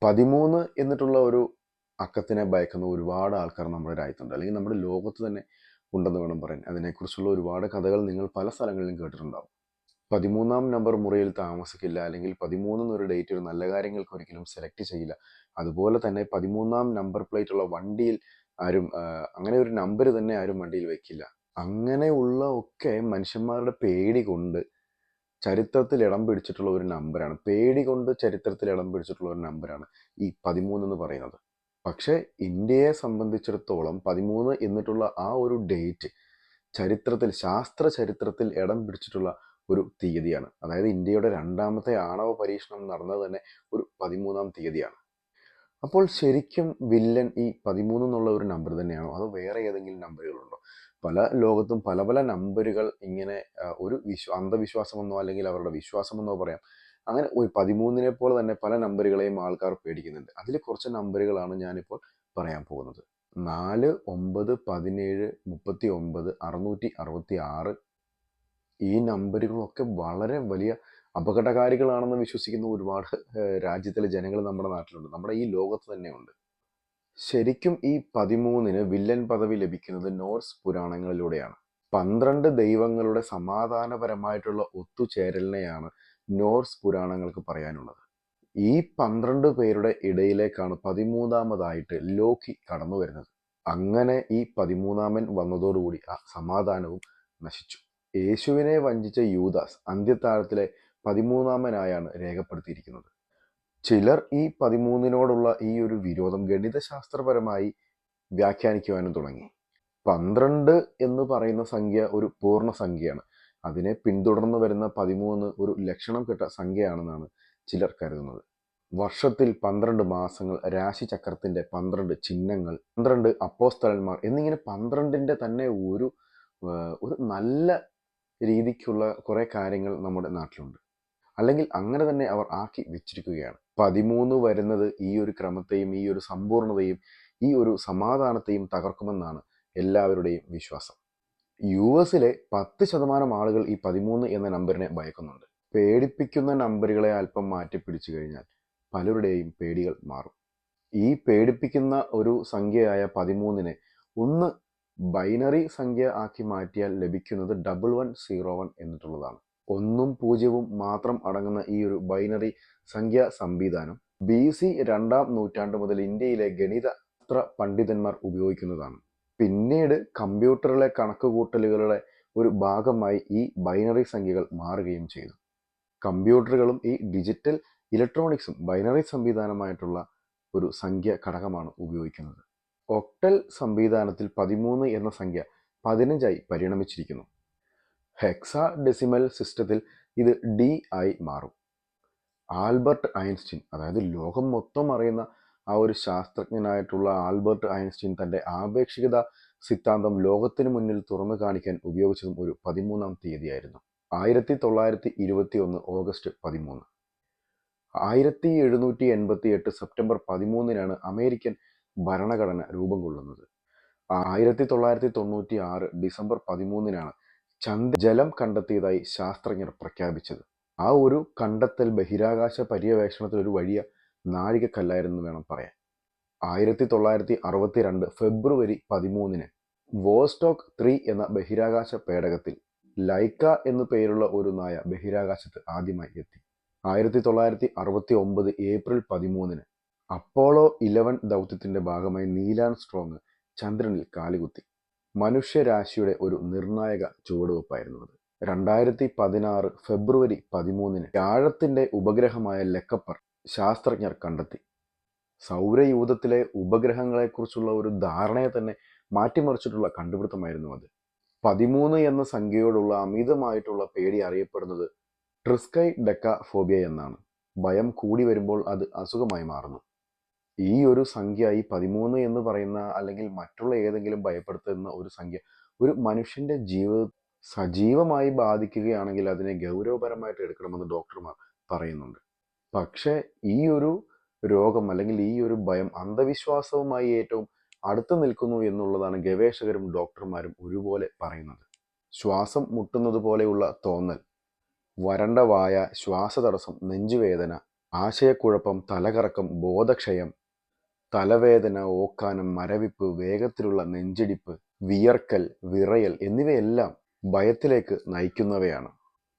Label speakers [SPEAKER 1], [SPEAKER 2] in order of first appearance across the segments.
[SPEAKER 1] 13 എന്നിട്ടുള്ള ഒരു അക്കത്തിനെ ഭയക്കുന്ന ഒരുപാട് ആൾക്കാർ നമ്മുടെ രാജ്യത്തുണ്ട്, അല്ലെങ്കിൽ നമ്മുടെ ലോകത്ത് തന്നെ ഉണ്ടെന്ന് വേണം പറയാൻ. അതിനെക്കുറിച്ചുള്ള ഒരുപാട് കഥകൾ നിങ്ങൾ പല സ്ഥലങ്ങളിലും കേട്ടിട്ടുണ്ടാവും. 13 നമ്പർ മുറിയിൽ താമസിക്കില്ല, അല്ലെങ്കിൽ 13 എന്നൊരു ഡേറ്റ് ഒരു നല്ല കാര്യങ്ങൾക്ക് ഒരിക്കലും സെലക്ട് ചെയ്യില്ല. അതുപോലെ തന്നെ 13 നമ്പർ പ്ലേറ്റ് ഉള്ള വണ്ടിയിൽ ആരും അങ്ങനെ ഒരു നമ്പർ തന്നെ ആരും വണ്ടിയിൽ വെക്കില്ല. അങ്ങനെയുള്ള ഒക്കെ മനുഷ്യന്മാരുടെ പേടി കൊണ്ട് ചരിത്രത്തിൽ ഇടം പിടിച്ചിട്ടുള്ള ഒരു നമ്പറാണ്. പേടി കൊണ്ട് ചരിത്രത്തിൽ ഇടം പിടിച്ചിട്ടുള്ള ഒരു നമ്പറാണ് ഈ 13 എന്ന് പറയുന്നത്. പക്ഷേ ഇന്ത്യയെ സംബന്ധിച്ചിടത്തോളം 13 എന്നിട്ടുള്ള ആ ഒരു ഡേറ്റ് ചരിത്രത്തിൽ, ശാസ്ത്ര ചരിത്രത്തിൽ ഇടം പിടിച്ചിട്ടുള്ള ഒരു തീയതിയാണ്. അതായത് ഇന്ത്യയുടെ രണ്ടാമത്തെ ആണവ പരീക്ഷണം നടന്നത് തന്നെ ഒരു 13 തീയതിയാണ്. അപ്പോൾ ശരിക്കും വില്ലൻ ഈ 13 എന്നുള്ള ഒരു നമ്പർ തന്നെയാണോ, അതോ വേറെ ഏതെങ്കിലും നമ്പറുകളുണ്ടോ? പല ലോകത്തും പല പല നമ്പറുകൾ ഇങ്ങനെ ഒരു അന്ധവിശ്വാസമെന്നോ അല്ലെങ്കിൽ അവരുടെ വിശ്വാസമെന്നോ പറയാം. അങ്ങനെ ഒരു 13 പോലെ തന്നെ പല നമ്പറുകളെയും ആൾക്കാർ പേടിക്കുന്നുണ്ട്. അതിൽ കുറച്ച് നമ്പറുകളാണ് ഞാനിപ്പോൾ പറയാൻ പോകുന്നത്. 4, 9, 17, 39, 666 ഈ നമ്പറുകളൊക്കെ വളരെ വലിയ അപകടകാരികളാണെന്ന് വിശ്വസിക്കുന്ന ഒരുപാട് രാജ്യത്തിലെ ജനങ്ങൾ നമ്മുടെ നാട്ടിലുണ്ട്, നമ്മുടെ ഈ ലോകത്ത് തന്നെയുണ്ട്. ശരിക്കും ഈ 13 വില്ലൻ പദവി ലഭിക്കുന്നത് നോർസ് പുരാണങ്ങളിലൂടെയാണ്. 12 ദൈവങ്ങളുടെ സമാധാനപരമായിട്ടുള്ള ഒത്തുചേരലിനെയാണ് നോർസ് പുരാണങ്ങൾക്ക് പറയാനുള്ളത്. ഈ 12 പേരുടെ ഇടയിലേക്കാണ് 13 ലോക്കി കടന്നു വരുന്നത്. അങ്ങനെ ഈ 13 വന്നതോടുകൂടി ആ സമാധാനവും നശിച്ചു. യേശുവിനെ വഞ്ചിച്ച യൂദാസ് അന്ത്യത്താഴത്തിലെ 13 രേഖപ്പെടുത്തിയിരിക്കുന്നത്. ചിലർ ഈ 13 ഈ ഒരു വിരോധം ഗണിതശാസ്ത്രപരമായി വ്യാഖ്യാനിക്കുവാനും തുടങ്ങി. 12 എന്ന് പറയുന്ന സംഖ്യ ഒരു പൂർണ്ണസംഖ്യയാണ്. അതിനെ പിന്തുടർന്ന് വരുന്ന 13 ഒരു ലക്ഷണം കെട്ട സംഖ്യയാണെന്നാണ് ചിലർ കരുതുന്നത്. വർഷത്തിൽ 12 മാസങ്ങൾ, രാശിചക്രത്തിന്റെ 12 ചിഹ്നങ്ങൾ, 12 അപ്പോസ്തലന്മാർ എന്നിങ്ങനെ 12ന്റെ തന്നെ ഒരു നല്ല രീതിക്കുള്ള കുറെ കാര്യങ്ങൾ നമ്മുടെ നാട്ടിലുണ്ട്. അല്ലെങ്കിൽ അങ്ങനെ തന്നെ അവർ ആക്കി വെച്ചിരിക്കുകയാണ്. 13 വരുന്നത് ഈ ഒരു ക്രമത്തെയും ഈ ഒരു സമ്പൂർണതയും ഈ ഒരു സമാധാനത്തെയും തകർക്കുമെന്നാണ് എല്ലാവരുടെയും വിശ്വാസം. US-ലെ 10% ആളുകൾ ഈ 13 എന്ന നമ്പറിനെ ഭയക്കുന്നുണ്ട്. പേടിപ്പിക്കുന്ന നമ്പറുകളെ അല്പം മാറ്റിപ്പിടിച്ചു കഴിഞ്ഞാൽ പലരുടെയും പേടികൾ മാറും. ഈ പേടിപ്പിക്കുന്ന ഒരു സംഖ്യയായ 13 ഒന്ന് ബൈനറി സംഖ്യ ആക്കി മാറ്റിയാൽ ലഭിക്കുന്നത് 1101 എന്നിട്ടുള്ളതാണ്. 1ഉം 0ഉം മാത്രം അടങ്ങുന്ന ഈ ഒരു ബൈനറി സംഖ്യാ സംവിധാനം BC 2-ാം നൂറ്റാണ്ട് മുതൽ ഇന്ത്യയിലെ ഗണിതശാസ്ത്ര പണ്ഡിതന്മാർ ഉപയോഗിക്കുന്നതാണ്. പിന്നീട് കമ്പ്യൂട്ടറിലെ കണക്കുകൂട്ടലുകളുടെ ഒരു ഭാഗമായി ഈ ബൈനറി സംഖ്യകൾ മാറുകയും ചെയ്തു. കമ്പ്യൂട്ടറുകളും ഈ ഡിജിറ്റൽ ഇലക്ട്രോണിക്സും ബൈനറി സംവിധാനമായിട്ടുള്ള ഒരു സംഖ്യ ഘടകമാണ് ഉപയോഗിക്കുന്നത്. ഒക്ടൽ സംവിധാനത്തിൽ 13 എന്ന സംഖ്യ 15 പരിണമിച്ചിരിക്കുന്നു. ഹെക്സാ ഡെസിമൽ സിസ്റ്റത്തിൽ ഇത് D ആയി മാറും. ആൽബർട്ട് ഐൻസ്റ്റീൻ, അതായത് ലോകം മൊത്തം അറിയുന്ന ആ ഒരു ശാസ്ത്രജ്ഞനായിട്ടുള്ള ആൽബർട്ട് ഐൻസ്റ്റീൻ തൻ്റെ ആപേക്ഷികത സിദ്ധാന്തം ലോകത്തിന് മുന്നിൽ തുറന്നു കാണിക്കാൻ ഉപയോഗിച്ചതും ഒരു 13 തീയതിയായിരുന്നു. 1921 ഓഗസ്റ്റ് 13. 1788 സെപ്റ്റംബർ 13 അമേരിക്കൻ ഭരണഘടന രൂപം കൊള്ളുന്നത്. 1996 ഡിസംബർ 13 ചന്ദ്രജലം കണ്ടെത്തിയതായി ശാസ്ത്രജ്ഞർ പ്രഖ്യാപിച്ചത്. ആ ഒരു കണ്ടെത്തൽ ബഹിരാകാശ പര്യവേഷണത്തിൽ ഒരു വലിയ നാഴികക്കല്ലായിരുന്നു വേണം പറയാൻ. 1962 ഫെബ്രുവരി 13 വോസ്റ്റോക്ക് 3 എന്ന ബഹിരാകാശ പേടകത്തിൽ ലൈക്ക എന്നു പേരുള്ള ഒരു നായ ബഹിരാകാശത്ത് ആദ്യമായി എത്തി. 1969 ഏപ്രിൽ 13 അപ്പോളോ 11 ദൗത്യത്തിന്റെ ഭാഗമായി നീൽ ആംസ്ട്രോങ് ചന്ദ്രനിൽ കാലുകുത്തി. മനുഷ്യരാശിയുടെ ഒരു നിർണായക ചുവടുവെപ്പായിരുന്നു അത്. 2016 ഫെബ്രുവരി 13 വ്യാഴത്തിന്റെ ഉപഗ്രഹമായ ലെക്കപ്പർ ശാസ്ത്രജ്ഞർ കണ്ടെത്തി. സൗരയൂഥത്തിലെ ഉപഗ്രഹങ്ങളെക്കുറിച്ചുള്ള ഒരു ധാരണയെ തന്നെ മാറ്റിമറിച്ചിട്ടുള്ള കണ്ടുപിടുത്തമായിരുന്നു അത്. 13 എന്ന സംഖ്യയോടുള്ള അമിതമായിട്ടുള്ള പേടി അറിയപ്പെടുന്നത് ട്രിസ്കൈ ഡെക്ക ഫോബിയ എന്നാണ്. ഭയം കൂടി വരുമ്പോൾ അത് അസുഖമായി മാറുന്നു. ഈ ഒരു സംഖ്യ, ഈ 13 എന്ന് പറയുന്ന അല്ലെങ്കിൽ മറ്റുള്ള ഏതെങ്കിലും ഭയപ്പെടുത്തുന്ന ഒരു സംഖ്യ ഒരു മനുഷ്യന്റെ ജീവിതം സജീവമായി ബാധിക്കുകയാണെങ്കിൽ അതിനെ ഗൗരവപരമായിട്ട് എടുക്കണമെന്ന് ഡോക്ടർമാർ പറയുന്നുണ്ട്. പക്ഷേ ഈ ഒരു രോഗം അല്ലെങ്കിൽ ഈ ഒരു ഭയം അന്ധവിശ്വാസവുമായി ഏറ്റവും അടുത്ത് നിൽക്കുന്നു എന്നുള്ളതാണ് ഗവേഷകരും ഡോക്ടർമാരും ഒരുപോലെ പറയുന്നത്. ശ്വാസം മുട്ടുന്നത് പോലെയുള്ള തോന്നൽ, വരണ്ട വായ, ശ്വാസതടസ്സം, നെഞ്ചുവേദന, ആശയക്കുഴപ്പം, തലകറക്കം, ബോധക്ഷയം, തലവേദന, ഓക്കാനം, മരവിപ്പ്, വേഗത്തിലുള്ള നെഞ്ചിടിപ്പ്, വിയർക്കൽ, വിറയൽ എന്നിവയെല്ലാം ഭയത്തിലേക്ക് നയിക്കുന്നവയാണ്.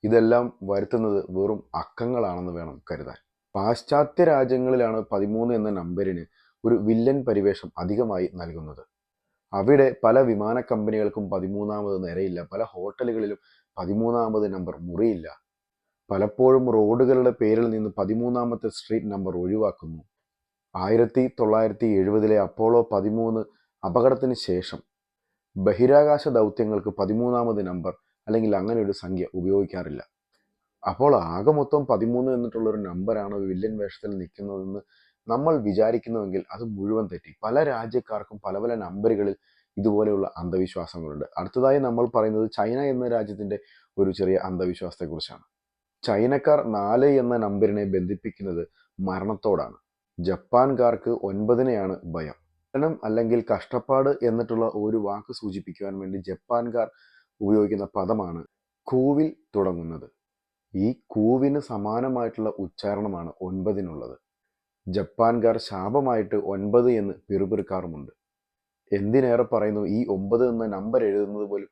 [SPEAKER 1] ഇതെല്ലാം വരുത്തുന്നത് വെറും അക്കങ്ങളാണെന്ന് വേണം കരുതാൻ. പാശ്ചാത്യ രാജ്യങ്ങളിലാണ് 13 എന്ന നമ്പരിന് ഒരു വില്ലൻ പരിവേഷം അധികമായി നൽകുന്നത്. അവിടെ പല വിമാന കമ്പനികൾക്കും 13ാമത് നിരയില്ല. പല ഹോട്ടലുകളിലും 13ാമത് നമ്പർ മുറിയില്ല. പലപ്പോഴും റോഡുകളുടെ പേരിൽ നിന്ന് 13ാമത്തെ സ്ട്രീറ്റ് നമ്പർ ഒഴിവാക്കുന്നു. 1970 അപ്പോളോ 13 അപകടത്തിന് ശേഷം ബഹിരാകാശ ദൗത്യങ്ങൾക്ക് 13ാമത് നമ്പർ അല്ലെങ്കിൽ അങ്ങനെ ഒരു സംഖ്യ ഉപയോഗിക്കാറില്ല. അപ്പോൾ ആകെ മൊത്തം 13 എന്നിട്ടുള്ളൊരു നമ്പറാണ് വില്ലൻ വേഷത്തിൽ നിൽക്കുന്നതെന്ന് നമ്മൾ വിചാരിക്കുന്നുവെങ്കിൽ അത് മുഴുവൻ തെറ്റി. പല രാജ്യക്കാർക്കും പല പല നമ്പറുകളിൽ ഇതുപോലെയുള്ള അന്ധവിശ്വാസങ്ങളുണ്ട്. അടുത്തതായി നമ്മൾ പറയുന്നത് ചൈന എന്ന രാജ്യത്തിൻ്റെ ഒരു ചെറിയ അന്ധവിശ്വാസത്തെക്കുറിച്ചാണ്. ചൈനക്കാർ 4 എന്ന നമ്പറിനെ ബന്ധിപ്പിക്കുന്നത് മരണത്തോടാണ്. ജപ്പാൻകാർക്ക് 9നെയാണ് ഭയം. മരണം അല്ലെങ്കിൽ കഷ്ടപ്പാട് എന്നിട്ടുള്ള ഒരു വാക്ക് സൂചിപ്പിക്കുവാൻ വേണ്ടി ജപ്പാൻകാർ ഉപയോഗിക്കുന്ന പദമാണ് കൂവിൽ തുടങ്ങുന്നത്. ഈ കൂവിന് സമാനമായിട്ടുള്ള ഉച്ചാരണമാണ് 9നുള്ളത്. ജപ്പാൻകാർ ശാപമായിട്ട് 9 എന്ന് പിറുപിറുക്കാറുമുണ്ട്. എന്തിനേറെ പറയുന്നു, ഈ 9 എന്ന നമ്പർ എഴുതുന്നത് പോലും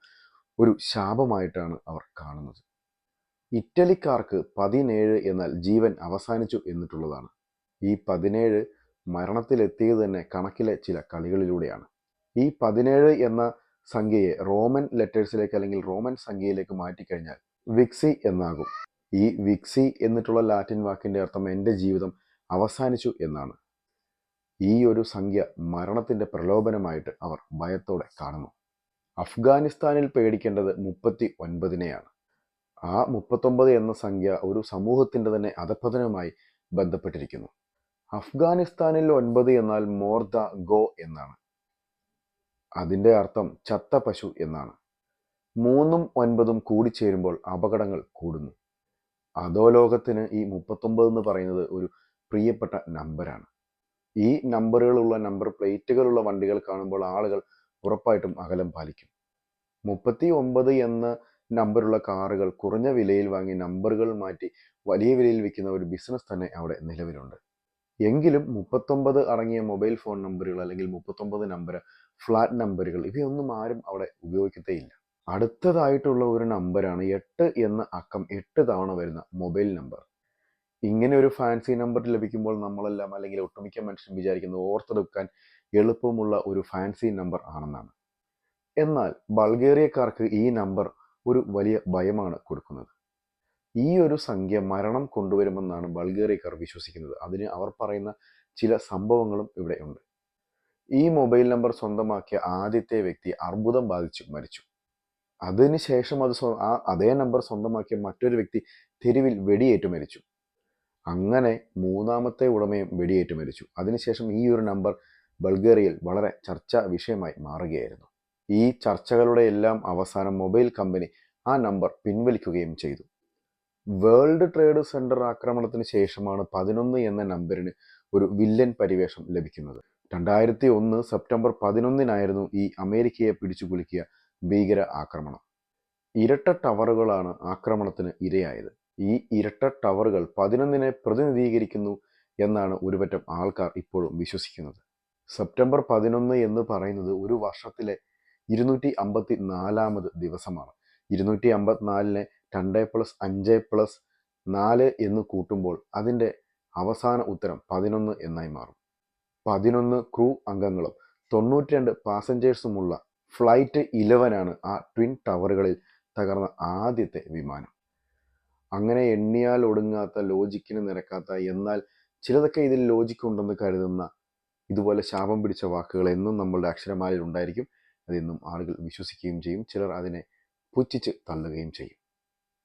[SPEAKER 1] ഒരു ശാപമായിട്ടാണ് അവർ കാണുന്നത്. ഇറ്റലിക്കാർക്ക് 17 എന്നാൽ ജീവൻ അവസാനിച്ചു എന്നിട്ടുള്ളതാണ്. ഈ 17 മരണത്തിലെത്തിയത് തന്നെ കണക്കിലെ ചില കളികളിലൂടെയാണ്. ഈ 17 എന്ന സംഖ്യയെ റോമൻ ലെറ്റേഴ്സിലേക്ക് അല്ലെങ്കിൽ റോമൻ സംഖ്യയിലേക്ക് മാറ്റിക്കഴിഞ്ഞാൽ വിക്സി എന്നാകും. ഈ വിക്സി എന്നിട്ടുള്ള ലാറ്റിൻ വാക്കിൻ്റെ അർത്ഥം എൻ്റെ ജീവിതം അവസാനിച്ചു എന്നാണ്. ഈ ഒരു സംഖ്യ മരണത്തിൻ്റെ പ്രലോഭനമായിട്ട് അവർ ഭയത്തോടെ കാണുന്നു. അഫ്ഗാനിസ്ഥാനിൽ പേടിക്കേണ്ടത് 39നെയാണ്. ആ 39 എന്ന സംഖ്യ ഒരു സമൂഹത്തിൻ്റെ തന്നെ അധപ്പതനവുമായി ബന്ധപ്പെട്ടിരിക്കുന്നു. അഫ്ഗാനിസ്ഥാനിൽ 9 എന്നാൽ മോർദ ഗോ എന്നാണ്. അതിൻ്റെ അർത്ഥം ചത്ത പശു എന്നാണ്. 3ഉം 9ഉം കൂടിച്ചേരുമ്പോൾ അപകടങ്ങൾ കൂടുന്നു. അധോലോകത്തിന് ഈ 39 എന്ന് പറയുന്നത് ഒരു പ്രിയപ്പെട്ട നമ്പറാണ്. ഈ നമ്പറുകളുള്ള നമ്പർ പ്ലേറ്റുകളുള്ള വണ്ടികൾ കാണുമ്പോൾ ആളുകൾ ഉറപ്പായിട്ടും അകലം പാലിക്കും. 39 എന്ന നമ്പറുള്ള കാറുകൾ കുറഞ്ഞ വിലയിൽ വാങ്ങി നമ്പറുകൾ മാറ്റി വലിയ വിലയിൽ വിൽക്കുന്ന ഒരു ബിസിനസ് തന്നെ അവിടെ നിലവിലുണ്ട്. എങ്കിലും 39 അടങ്ങിയ മൊബൈൽ ഫോൺ നമ്പറുകൾ അല്ലെങ്കിൽ 39 നമ്പർ ഫ്ലാറ്റ് നമ്പറുകൾ ഇവയൊന്നും ആരും അവിടെ ഉപയോഗിക്കത്തേയില്ല. അടുത്തതായിട്ടുള്ള ഒരു നമ്പറാണ് 8 എന്ന അക്കം 8 തവണ വരുന്ന മൊബൈൽ നമ്പർ. ഇങ്ങനെ ഒരു ഫാൻസി നമ്പർ ലഭിക്കുമ്പോൾ നമ്മളെല്ലാം അല്ലെങ്കിൽ ഒട്ടുമിക്ക മനുഷ്യരും വിചാരിക്കുന്നത് ഓർത്തെടുക്കാൻ എളുപ്പമുള്ള ഒരു ഫാൻസി നമ്പർ ആണെന്നാണ്. എന്നാൽ ബൾഗേറിയക്കാർക്ക് ഈ നമ്പർ ഒരു വലിയ ഭയമാണ് കൊടുക്കുന്നത്. ഈ ഒരു സംഖ്യ മരണം കൊണ്ടുവരുമെന്നാണ് ബൾഗേറിയക്കാർ വിശ്വസിക്കുന്നത്. അതിന് അവർ പറയുന്ന ചില സംഭവങ്ങളും ഇവിടെ ഉണ്ട്. ഈ മൊബൈൽ നമ്പർ സ്വന്തമാക്കിയ ആദ്യത്തെ വ്യക്തി അർബുദം ബാധിച്ചു മരിച്ചു. അതിനുശേഷം അതേ നമ്പർ സ്വന്തമാക്കിയ മറ്റൊരു വ്യക്തി തെരുവിൽ വെടിയേറ്റു മരിച്ചു. അങ്ങനെ 3ാമത്തെ ഉടമയും വെടിയേറ്റു മരിച്ചു. അതിനുശേഷം ഈ ഒരു നമ്പർ ബൾഗേറിയയിൽ വളരെ ചർച്ചാ വിഷയമായി മാറുകയായിരുന്നു. ഈ ചർച്ചകളുടെ എല്ലാം അവസാനം മൊബൈൽ കമ്പനി ആ നമ്പർ പിൻവലിക്കുകയും ചെയ്തു. വേൾഡ് ട്രേഡ് സെൻറ്റർ ആക്രമണത്തിന് ശേഷമാണ് 11 എന്ന നമ്പറിന് ഒരു വില്ലൻ പരിവേഷം ലഭിക്കുന്നത്. 2001 സെപ്റ്റംബർ 11 ഈ അമേരിക്കയെ പിടിച്ചുകുലുക്കിയ ഭീകര ആക്രമണം. ഇരട്ട ടവറുകളാണ് ആക്രമണത്തിന് ഇരയായത്. ഈ ഇരട്ട ടവറുകൾ 11നെ പ്രതിനിധീകരിക്കുന്നു എന്നാണ് ഒരുപറ്റം ആൾക്കാർ ഇപ്പോഴും വിശ്വസിക്കുന്നത്. സെപ്റ്റംബർ 11 എന്ന് പറയുന്നത് ഒരു വർഷത്തിലെ 254ാമത് ദിവസമാണ്. 254നെ 2+5+4 എന്ന് കൂട്ടുമ്പോൾ അതിൻ്റെ അവസാന ഉത്തരം 11 എന്നായി മാറും. 11 ക്രൂ അംഗങ്ങളും 92 പാസഞ്ചേഴ്സുമുള്ള ഫ്ലൈറ്റ് 11 ആ ട്വിൻ ടവറുകളിൽ തകർന്ന ആദ്യത്തെ വിമാനം. അങ്ങനെ എണ്ണിയാൽ ഒടുങ്ങാത്ത, ലോജിക്കിന് നിരക്കാത്ത, എന്നാൽ ചിലതൊക്കെ ഇതിൽ ലോജിക്ക് ഉണ്ടെന്ന് കരുതുന്ന ഇതുപോലെ ശാപം പിടിച്ച വാക്കുകൾ എന്നും നമ്മളുടെ അക്ഷരമാലയിൽ ഉണ്ടായിരിക്കും. അതെന്നും ആളുകൾ വിശ്വസിക്കുകയും ചെയ്യും. ചിലർ അതിനെ പുച്ഛിച്ച് തള്ളുകയും ചെയ്യും.